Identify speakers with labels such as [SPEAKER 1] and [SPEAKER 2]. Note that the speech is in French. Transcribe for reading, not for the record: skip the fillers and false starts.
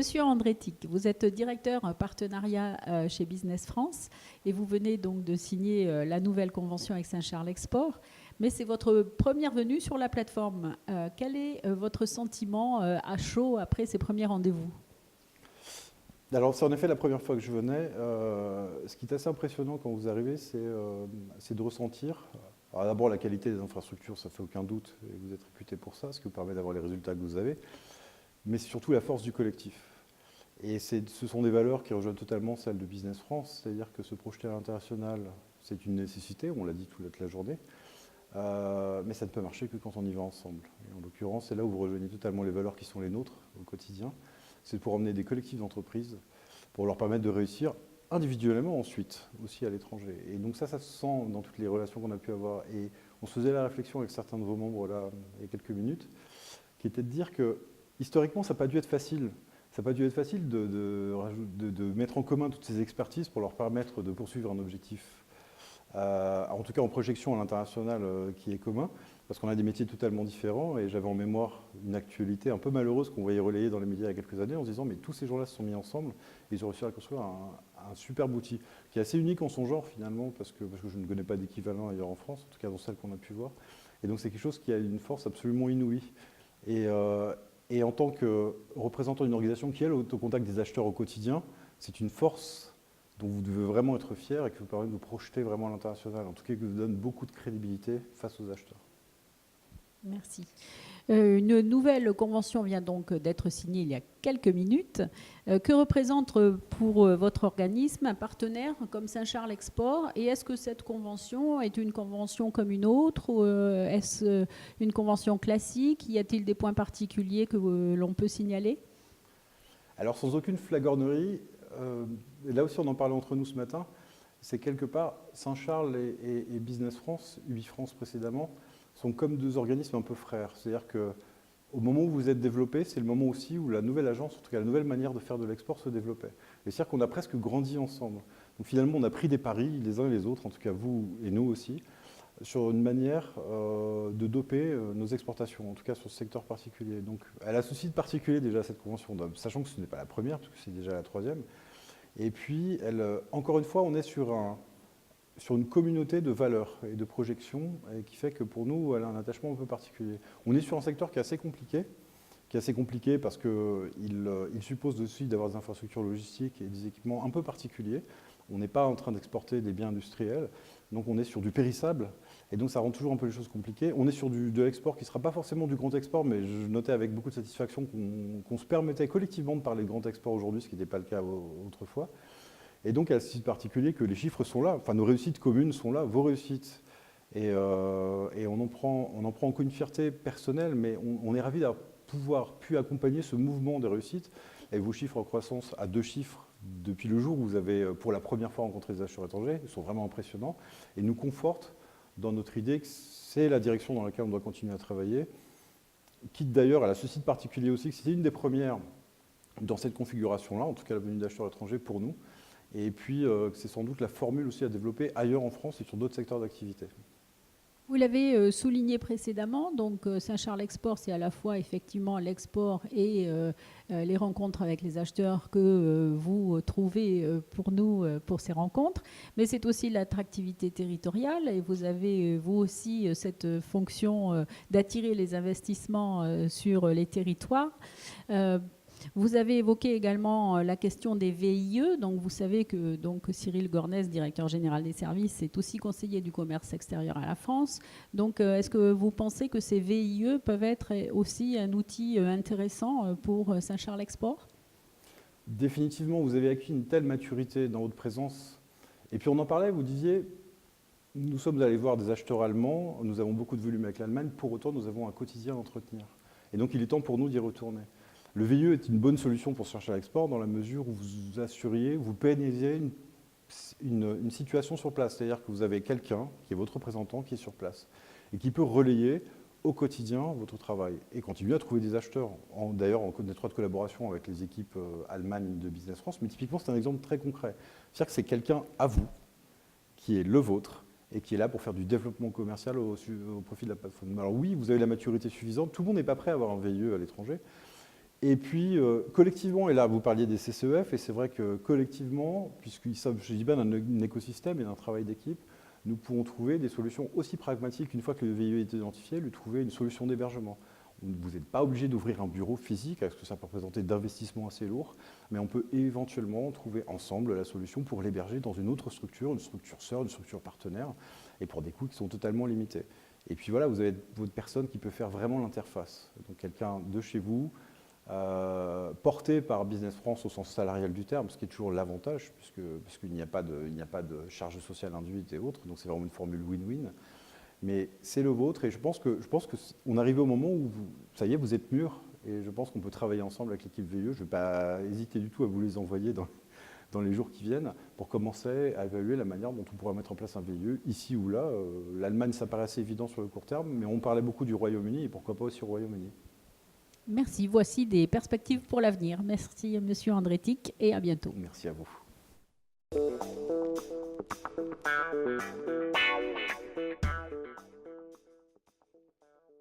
[SPEAKER 1] Monsieur Andretic, vous êtes directeur partenariat chez Business France et vous venez donc de signer la nouvelle convention avec Saint-Charles Export, mais c'est votre première venue sur la plateforme. Quel est votre sentiment à chaud après ces premiers rendez-vous?
[SPEAKER 2] Alors, c'est en effet la première fois que je venais. Ce qui est assez impressionnant quand vous arrivez, c'est de ressentir. Alors d'abord, la qualité des infrastructures, ça ne fait aucun doute, et vous êtes réputé pour ça, ce qui vous permet d'avoir les résultats que vous avez, mais c'est surtout la force du collectif. Et ce sont des valeurs qui rejoignent totalement celles de Business France, c'est-à-dire que se projeter à l'international, c'est une nécessité, on l'a dit toute la journée, mais ça ne peut marcher que quand on y va ensemble. Et en l'occurrence, c'est là où vous rejoignez totalement les valeurs qui sont les nôtres au quotidien. C'est pour emmener des collectifs d'entreprises, pour leur permettre de réussir individuellement ensuite, aussi à l'étranger. Et donc ça se sent dans toutes les relations qu'on a pu avoir. Et on se faisait la réflexion avec certains de vos membres là, il y a quelques minutes, qui était de dire que historiquement, ça n'a pas dû être facile. Ça n'a pas dû être facile de mettre en commun toutes ces expertises pour leur permettre de poursuivre un objectif, en tout cas en projection à l'international qui est commun, parce qu'on a des métiers totalement différents, et j'avais en mémoire une actualité un peu malheureuse qu'on voyait relayer dans les médias il y a quelques années en se disant mais tous ces gens-là se sont mis ensemble et ils ont réussi à construire un superbe outil qui est assez unique en son genre finalement, parce que je ne connais pas d'équivalent ailleurs en France, en tout cas dans celle qu'on a pu voir, et donc c'est quelque chose qui a une force absolument inouïe. Et en tant que représentant d'une organisation qui est au contact des acheteurs au quotidien, c'est une force dont vous devez vraiment être fier et qui vous permet de vous projeter vraiment à l'international, en tout cas qui vous donne beaucoup de crédibilité face aux acheteurs.
[SPEAKER 1] Merci. Une nouvelle convention vient donc d'être signée il y a quelques minutes. Que représente pour votre organisme un partenaire comme Saint-Charles Export? Et est-ce que cette convention est une convention comme une autre ou est-ce une convention classique? Y a-t-il des points particuliers que l'on peut signaler?
[SPEAKER 2] Alors sans aucune flagornerie, et là aussi on en parlait entre nous ce matin, c'est quelque part Saint-Charles et Business France, UbiFrance précédemment, sont comme deux organismes un peu frères. C'est-à-dire qu'au moment où vous êtes développé, c'est le moment aussi où la nouvelle agence, en tout cas la nouvelle manière de faire de l'export se développait. Et c'est-à-dire qu'on a presque grandi ensemble. Donc finalement, on a pris des paris, les uns et les autres, en tout cas vous et nous aussi, sur une manière de doper nos exportations, en tout cas sur ce secteur particulier. Donc elle a ceci de particulier déjà cette convention, sachant que ce n'est pas la première, parce que c'est déjà la troisième. Et puis, encore une fois, on est sur une communauté de valeurs et de projections qui fait que pour nous, elle a un attachement un peu particulier. On est sur un secteur qui est assez compliqué parce qu'il suppose aussi d'avoir des infrastructures logistiques et des équipements un peu particuliers. On n'est pas en train d'exporter des biens industriels, donc on est sur du périssable, et donc ça rend toujours un peu les choses compliquées. On est sur de l'export qui ne sera pas forcément du grand export, mais je notais avec beaucoup de satisfaction qu'on se permettait collectivement de parler de grand export aujourd'hui, ce qui n'était pas le cas autrefois. Et donc, il y a ce particulier que les chiffres sont là, enfin nos réussites communes sont là, vos réussites. Et on en prend encore une fierté personnelle, mais on est ravis d'avoir pu accompagner ce mouvement de réussite avec vos chiffres en croissance à 2 chiffres depuis le jour où vous avez pour la première fois rencontré des acheteurs étrangers. Ils sont vraiment impressionnants et nous confortent dans notre idée que c'est la direction dans laquelle on doit continuer à travailler. Quitte d'ailleurs, elle a ceci de particulier aussi, que c'était une des premières dans cette configuration-là, en tout cas la venue d'acheteurs étrangers pour nous. Et puis, c'est sans doute la formule aussi à développer ailleurs en France et sur d'autres secteurs d'activité.
[SPEAKER 1] Vous l'avez souligné précédemment, donc Saint-Charles Export, c'est à la fois effectivement l'export et les rencontres avec les acheteurs que vous trouvez pour nous pour ces rencontres, mais c'est aussi l'attractivité territoriale et vous avez vous aussi cette fonction d'attirer les investissements sur les territoires. Vous avez évoqué également la question des VIE. Donc, vous savez que Cyril Gornès, directeur général des services, est aussi conseiller du commerce extérieur à la France. Donc, est-ce que vous pensez que ces VIE peuvent être aussi un outil intéressant pour Saint-Charles Export?
[SPEAKER 2] Définitivement, vous avez acquis une telle maturité dans votre présence. Et puis, on en parlait, vous disiez, nous sommes allés voir des acheteurs allemands, nous avons beaucoup de volume avec l'Allemagne, pour autant, nous avons un quotidien à entretenir. Et donc, il est temps pour nous d'y retourner. Le VIE est une bonne solution pour chercher à l'export dans la mesure où vous assuriez, vous pérennisez une situation sur place. C'est-à-dire que vous avez quelqu'un qui est votre représentant qui est sur place et qui peut relayer au quotidien votre travail et continuer à trouver des acheteurs, d'ailleurs en étroite collaboration avec les équipes Allemagne de Business France. Mais typiquement, c'est un exemple très concret. C'est-à-dire que c'est quelqu'un à vous qui est le vôtre et qui est là pour faire du développement commercial au profit de la plateforme. Alors oui, vous avez la maturité suffisante. Tout le monde n'est pas prêt à avoir un VIE à l'étranger. Et puis, collectivement, et là, vous parliez des CCEF, et c'est vrai que collectivement, puisqu'il s'agit bien d'un écosystème et d'un travail d'équipe, nous pouvons trouver des solutions aussi pragmatiques, une fois que le VIE est identifié, lui trouver une solution d'hébergement. Vous n'êtes pas obligé d'ouvrir un bureau physique, parce que ça peut représenter d'investissements assez lourds, mais on peut éventuellement trouver ensemble la solution pour l'héberger dans une autre structure, une structure sœur, une structure partenaire, et pour des coûts qui sont totalement limités. Et puis voilà, vous avez votre personne qui peut faire vraiment l'interface. Donc quelqu'un de chez vous, porté par Business France au sens salarial du terme, ce qui est toujours l'avantage, puisqu'il n'y a pas de charge sociale induite et autres, donc c'est vraiment une formule win-win. Mais c'est le vôtre, et je pense qu'on arrive au moment où ça y est, vous êtes mûrs, et je pense qu'on peut travailler ensemble avec l'équipe VIE. Je ne vais pas hésiter du tout à vous les envoyer dans les jours qui viennent pour commencer à évaluer la manière dont on pourra mettre en place un VIE ici ou là. L'Allemagne, ça paraît assez évident sur le court terme, mais on parlait beaucoup du Royaume-Uni, et pourquoi pas aussi au Royaume-Uni.
[SPEAKER 1] Merci. Voici des perspectives pour l'avenir. Merci, Monsieur Andretic, et à bientôt.
[SPEAKER 2] Merci à vous.